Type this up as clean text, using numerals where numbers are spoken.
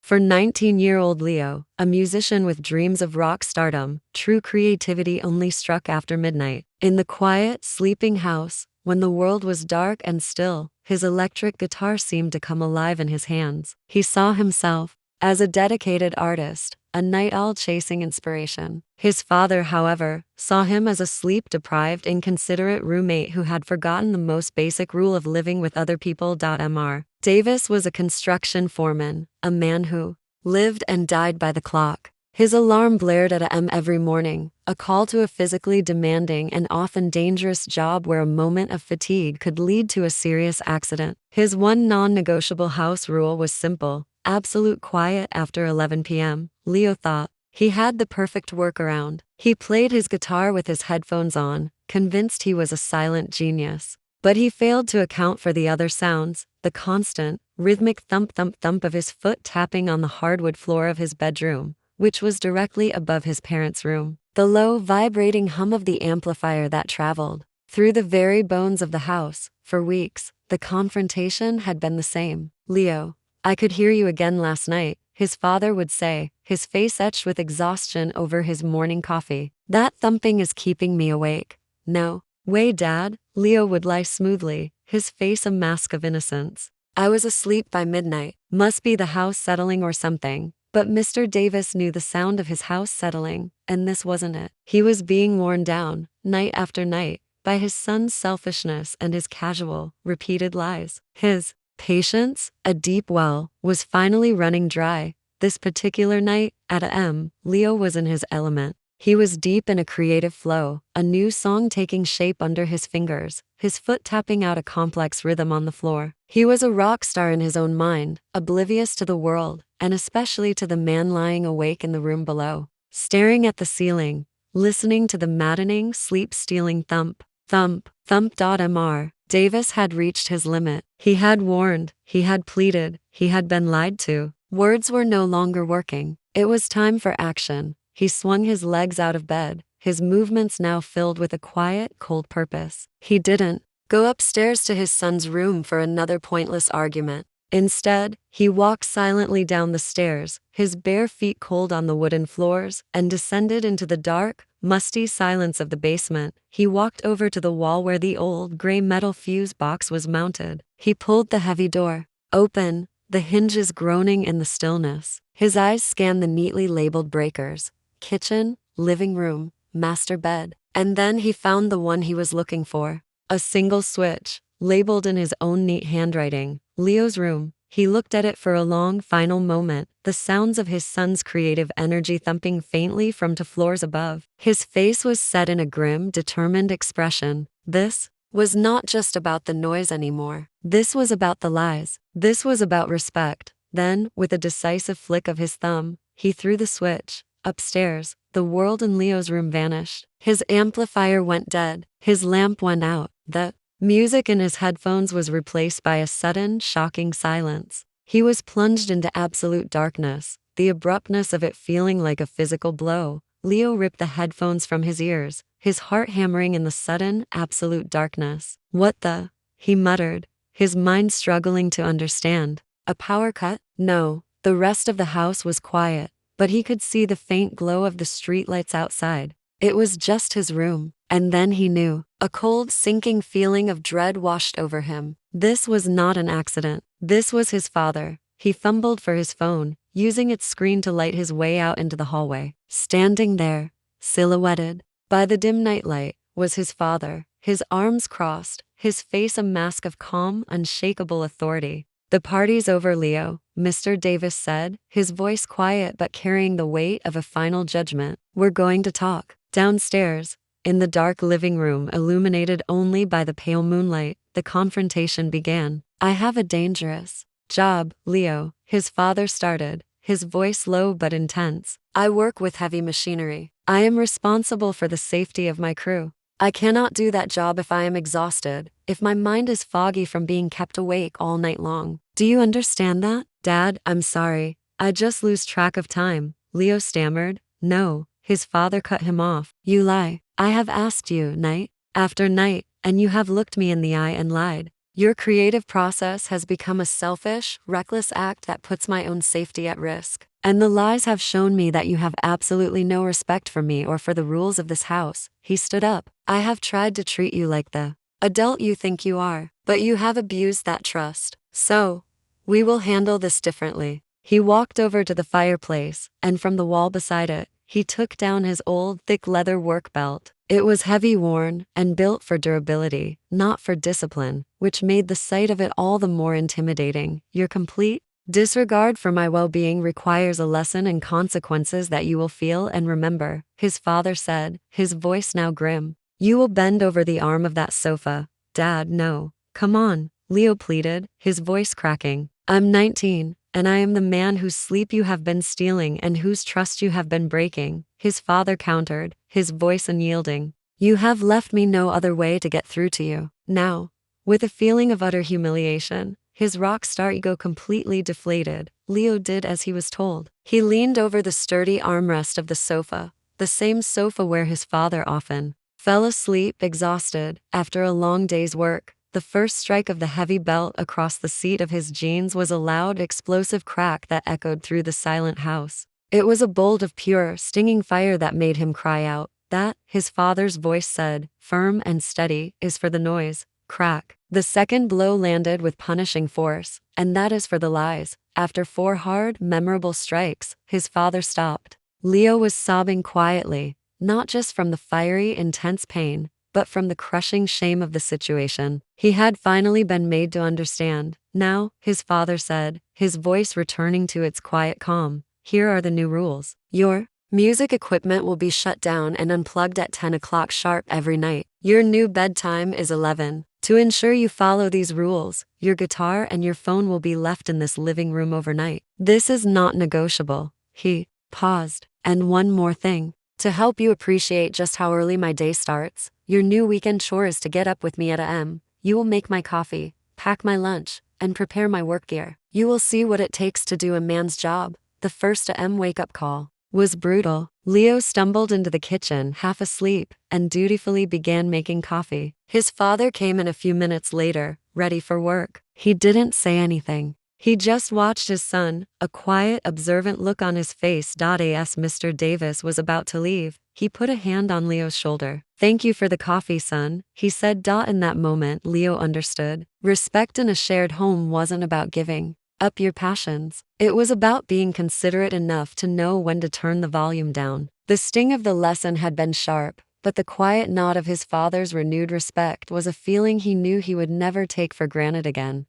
For 19-year-old Leo, a musician with dreams of rock stardom, true creativity only struck after midnight. In the quiet, sleeping house, when the world was dark and still, his electric guitar seemed to come alive in his hands. He saw himself as a dedicated artist, a night owl chasing inspiration. His father, however, saw him as a sleep-deprived, inconsiderate roommate who had forgotten the most basic rule of living with other people. Mr. Davis was a construction foreman, a man who lived and died by the clock. His alarm blared at a.m. every morning, a call to a physically demanding and often dangerous job where a moment of fatigue could lead to a serious accident. His one non-negotiable house rule was simple: absolute quiet after 11 p.m. Leo thought he had the perfect workaround. He played his guitar with his headphones on, convinced he was a silent genius. But he failed to account for the other sounds: the constant, rhythmic thump-thump-thump of his foot tapping on the hardwood floor of his bedroom, which was directly above his parents' room. The low, vibrating hum of the amplifier that traveled through the very bones of the house. For weeks, the confrontation had been the same. "Leo, I could hear you again last night," his father would say, his face etched with exhaustion over his morning coffee. "That thumping is keeping me awake." "No way, Dad," Leo would lie smoothly, his face a mask of innocence. "I was asleep by midnight. Must be the house settling or something." But Mr. Davis knew the sound of his house settling, and this wasn't it. He was being worn down, night after night, by his son's selfishness and his casual, repeated lies. His patience, a deep well, was finally running dry. This particular night, at a.m., Leo was in his element. He was deep in a creative flow, a new song taking shape under his fingers, his foot tapping out a complex rhythm on the floor. He was a rock star in his own mind, oblivious to the world, and especially to the man lying awake in the room below, staring at the ceiling, listening to the maddening, sleep-stealing thump, thump, thump. Mr. Davis had reached his limit. He had warned, he had pleaded, he had been lied to. Words were no longer working. It was time for action. He swung his legs out of bed, his movements now filled with a quiet, cold purpose. He didn't go upstairs to his son's room for another pointless argument. Instead, he walked silently down the stairs, his bare feet cold on the wooden floors, and descended into the dark, musty silence of the basement. He walked over to the wall where the old gray metal fuse box was mounted. He pulled the heavy door open, the hinges groaning in the stillness. His eyes scanned the neatly labeled breakers: kitchen, living room, master bed. And then he found the one he was looking for. A single switch, labeled in his own neat handwriting: Leo's room. He looked at it for a long, final moment, the sounds of his son's creative energy thumping faintly from the floors above. His face was set in a grim, determined expression. This was not just about the noise anymore. This was about the lies. This was about respect. Then, with a decisive flick of his thumb, he threw the switch. Upstairs, the world in Leo's room vanished. His amplifier went dead. His lamp went out. The music in his headphones was replaced by a sudden, shocking silence. He was plunged into absolute darkness, the abruptness of it feeling like a physical blow. Leo ripped the headphones from his ears, his heart hammering in the sudden, absolute darkness. "What the?" he muttered, his mind struggling to understand. A power cut? No, the rest of the house was quiet, but he could see the faint glow of the streetlights outside. It was just his room. And then he knew. A cold, sinking feeling of dread washed over him. This was not an accident. This was his father. He fumbled for his phone, using its screen to light his way out into the hallway. Standing there, silhouetted by the dim nightlight, was his father, his arms crossed, his face a mask of calm, unshakable authority. "The party's over, Leo," Mr. Davis said, his voice quiet but carrying the weight of a final judgment. "We're going to talk." Downstairs, in the dark living room illuminated only by the pale moonlight, the confrontation began. "I have a dangerous job, Leo," his father started, his voice low but intense. "I work with heavy machinery. I am responsible for the safety of my crew. I cannot do that job if I am exhausted, if my mind is foggy from being kept awake all night long. Do you understand that?" "Dad, I'm sorry. I just lose track of time," Leo stammered. "No," his father cut him off. "You lie. I have asked you night after night, and you have looked me in the eye and lied. Your creative process has become a selfish, reckless act that puts my own safety at risk. And the lies have shown me that you have absolutely no respect for me or for the rules of this house." He stood up. "I have tried to treat you like the adult you think you are, but you have abused that trust. So, we will handle this differently." He walked over to the fireplace, and from the wall beside it, he took down his old, thick leather work belt. It was heavy, worn, and built for durability, not for discipline, which made the sight of it all the more intimidating. "Your complete disregard for my well-being requires a lesson in consequences that you will feel and remember," his father said, his voice now grim. "You will bend over the arm of that sofa." "Dad, no. Come on," Leo pleaded, his voice cracking. "I'm 19, and I am the man whose sleep you have been stealing and whose trust you have been breaking," his father countered, his voice unyielding. "You have left me no other way to get through to you." Now, with a feeling of utter humiliation, his rock star ego completely deflated, Leo did as he was told. He leaned over the sturdy armrest of the sofa, the same sofa where his father often fell asleep exhausted after a long day's work. The first strike of the heavy belt across the seat of his jeans was a loud, explosive crack that echoed through the silent house. It was a bolt of pure, stinging fire that made him cry out. "That," his father's voice said, firm and steady, "is for the noise." Crack. The second blow landed with punishing force, "And that is for the lies." After 4 hard, memorable strikes, his father stopped. Leo was sobbing quietly, not just from the fiery, intense pain, but from the crushing shame of the situation. He had finally been made to understand. "Now," his father said, his voice returning to its quiet calm, "here are the new rules. Your music equipment will be shut down and unplugged at 10 o'clock sharp every night. Your new bedtime is 11. To ensure you follow these rules, your guitar and your phone will be left in this living room overnight. This is not negotiable." He paused. "And one more thing. To help you appreciate just how early my day starts, your new weekend chore is to get up with me at a.m. You will make my coffee, pack my lunch, and prepare my work gear. You will see what it takes to do a man's job." The first a.m. wake-up call was brutal. Leo stumbled into the kitchen, half asleep, and dutifully began making coffee. His father came in a few minutes later, ready for work. He didn't say anything. He just watched his son, a quiet, observant look on his face. As Mr. Davis was about to leave, he put a hand on Leo's shoulder. "Thank you for the coffee, son," he said. In that moment, Leo understood. Respect in a shared home wasn't about giving up your passions. It was about being considerate enough to know when to turn the volume down. The sting of the lesson had been sharp, but the quiet nod of his father's renewed respect was a feeling he knew he would never take for granted again.